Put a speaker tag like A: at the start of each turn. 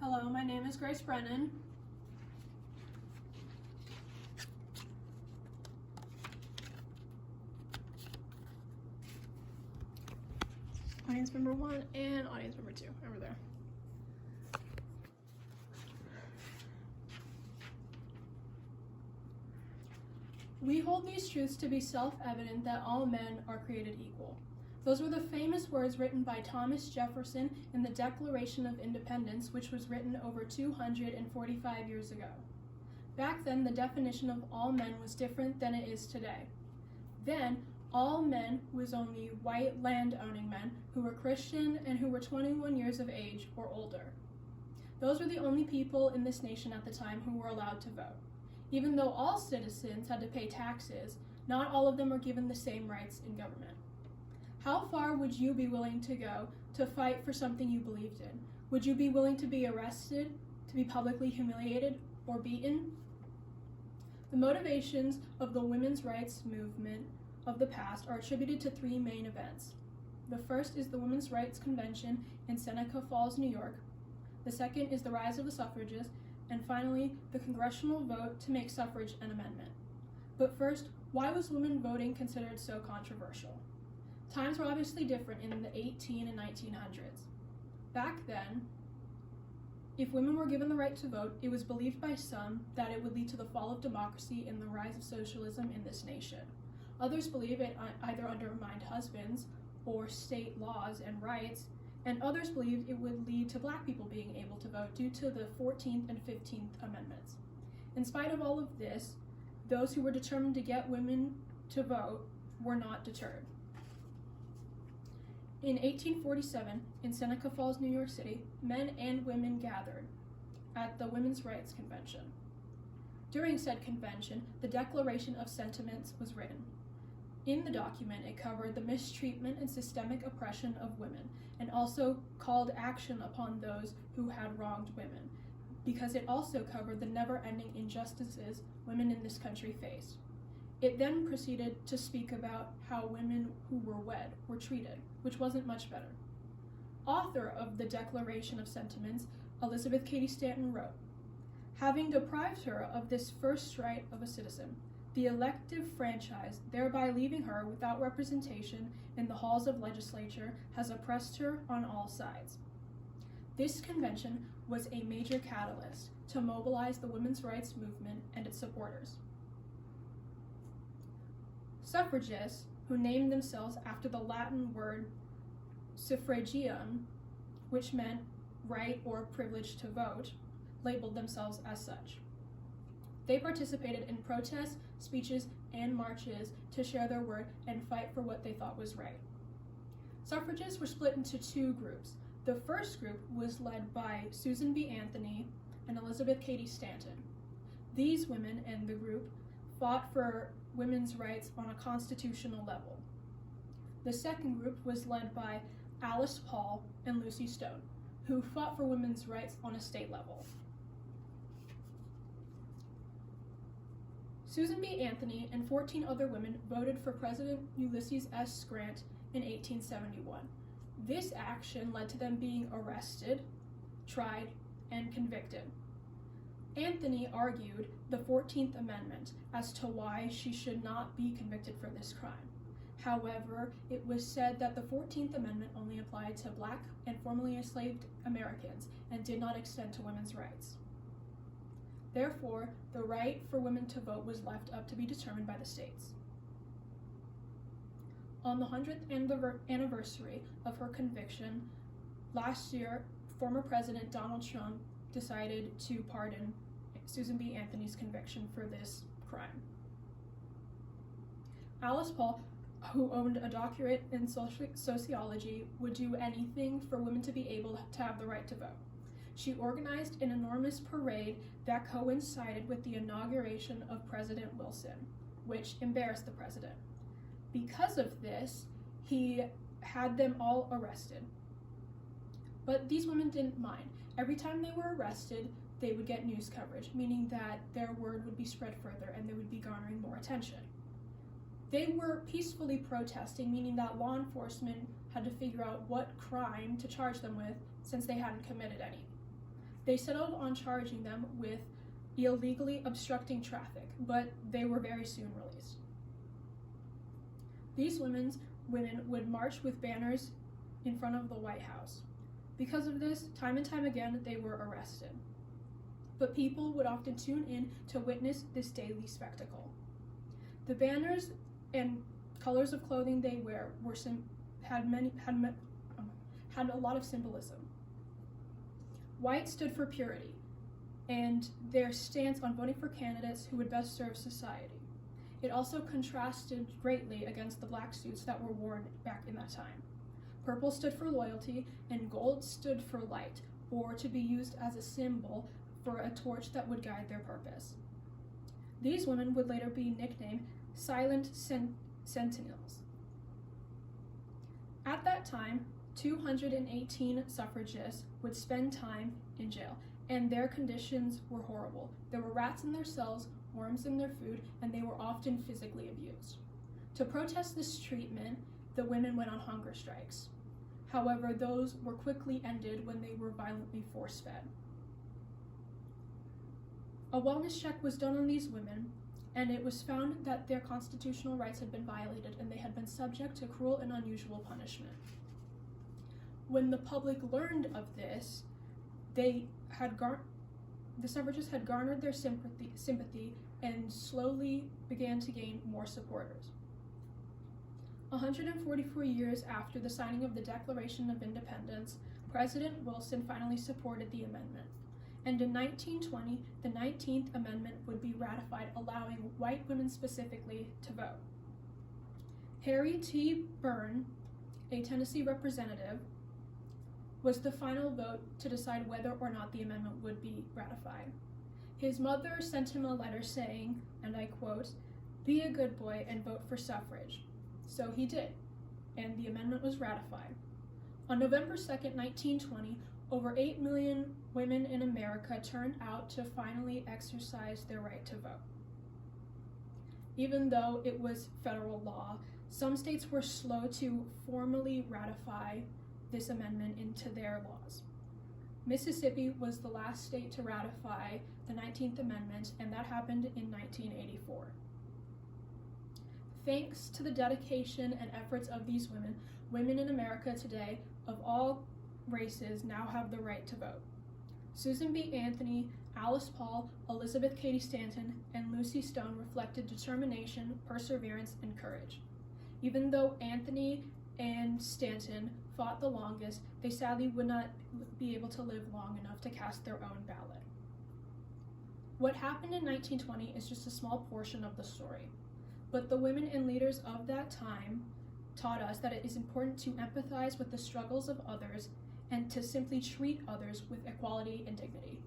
A: Hello, my name is Grace Brennan. Audience member 1 and audience member 2 over there. We hold these truths to be self-evident that all men are created equal. Those were the famous words written by Thomas Jefferson in the Declaration of Independence, which was written over 245 years ago. Back then, the definition of all men was different than it is today. Then, all men was only white land-owning men who were Christian and who were 21 years of age or older. Those were the only people in this nation at the time who were allowed to vote. Even though all citizens had to pay taxes, not all of them were given the same rights in government. How far would you be willing to go to fight for something you believed in? Would you be willing to be arrested, to be publicly humiliated, or beaten? The motivations of the women's rights movement of the past are attributed to 3 main events. The first is the Women's Rights Convention in Seneca Falls, New York. The second is the rise of the suffragists, and finally, the congressional vote to make suffrage an amendment. But first, why was women voting considered so controversial? Times were obviously different in the 1800s and 1900s. Back then, if women were given the right to vote, it was believed by some that it would lead to the fall of democracy and the rise of socialism in this nation. Others believe it either undermined husbands or state laws and rights, and others believed it would lead to Black people being able to vote due to the 14th and 15th Amendments. In spite of all of this, those who were determined to get women to vote were not deterred. In 1847, in Seneca Falls, New York City, men and women gathered at the Women's Rights Convention. During said convention, the Declaration of Sentiments was written. In the document, it covered the mistreatment and systemic oppression of women, and also called action upon those who had wronged women, because it also covered the never-ending injustices women in this country faced. It then proceeded to speak about how women who were wed were treated, which wasn't much better. Author of the Declaration of Sentiments, Elizabeth Cady Stanton wrote, "Having deprived her of this first right of a citizen, the elective franchise, thereby leaving her without representation in the halls of legislature, has oppressed her on all sides." This convention was a major catalyst to mobilize the women's rights movement and its supporters. Suffragists, who named themselves after the Latin word suffragium, which meant right or privilege to vote, labeled themselves as such. They participated in protests, speeches, and marches to share their word and fight for what they thought was right. Suffragists were split into 2 groups. The first group was led by Susan B. Anthony and Elizabeth Cady Stanton. These women and the group fought for women's rights on a constitutional level. The second group was led by Alice Paul and Lucy Stone, who fought for women's rights on a state level. Susan B. Anthony and 14 other women voted for President Ulysses S. Grant in 1871. This action led to them being arrested, tried, and convicted. Anthony argued the 14th Amendment as to why she should not be convicted for this crime. However, it was said that the 14th Amendment only applied to Black and formerly enslaved Americans and did not extend to women's rights. Therefore, the right for women to vote was left up to be determined by the states. On the 100th anniversary of her conviction, last year, former President Donald Trump decided to pardon Susan B. Anthony's conviction for this crime. Alice Paul, who owned a doctorate in sociology, would do anything for women to be able to have the right to vote. She organized an enormous parade that coincided with the inauguration of President Wilson, which embarrassed the president. Because of this, he had them all arrested. But these women didn't mind. Every time they were arrested, they would get news coverage, meaning that their word would be spread further and they would be garnering more attention. They were peacefully protesting, meaning that law enforcement had to figure out what crime to charge them with since they hadn't committed any. They settled on charging them with illegally obstructing traffic, but they were very soon released. These women would march with banners in front of the White House. Because of this, time and time again, they were arrested. But people would often tune in to witness this daily spectacle. The banners and colors of clothing they wear had a lot of symbolism. White stood for purity, and their stance on voting for candidates who would best serve society. It also contrasted greatly against the black suits that were worn back in that time. Purple stood for loyalty, and gold stood for light, or to be used as a symbol for a torch that would guide their purpose. These women would later be nicknamed Silent Sentinels. At that time, 218 suffragists would spend time in jail, and their conditions were horrible. There were rats in their cells, worms in their food, and they were often physically abused. To protest this treatment, the women went on hunger strikes. However, those were quickly ended when they were violently force-fed. A wellness check was done on these women, and it was found that their constitutional rights had been violated and they had been subject to cruel and unusual punishment. When the public learned of this, the suffragists had garnered their sympathy and slowly began to gain more supporters. 144 years after the signing of the Declaration of Independence, President Wilson finally supported the amendment. And in 1920, the 19th Amendment would be ratified, allowing white women specifically to vote. Harry T. Byrne, a Tennessee representative, was the final vote to decide whether or not the amendment would be ratified. His mother sent him a letter saying, and I quote, "Be a good boy and vote for suffrage." So he did, and the amendment was ratified. On November 2nd, 1920, over 8 million women in America turned out to finally exercise their right to vote. Even though it was federal law, some states were slow to formally ratify this amendment into their laws. Mississippi was the last state to ratify the 19th Amendment, and that happened in 1984. Thanks to the dedication and efforts of these women, women in America today of all races now have the right to vote. Susan B. Anthony, Alice Paul, Elizabeth Cady Stanton, and Lucy Stone reflected determination, perseverance, and courage. Even though Anthony and Stanton fought the longest, they sadly would not be able to live long enough to cast their own ballot. What happened in 1920 is just a small portion of the story, but the women and leaders of that time taught us that it is important to empathize with the struggles of others and to simply treat others with equality and dignity.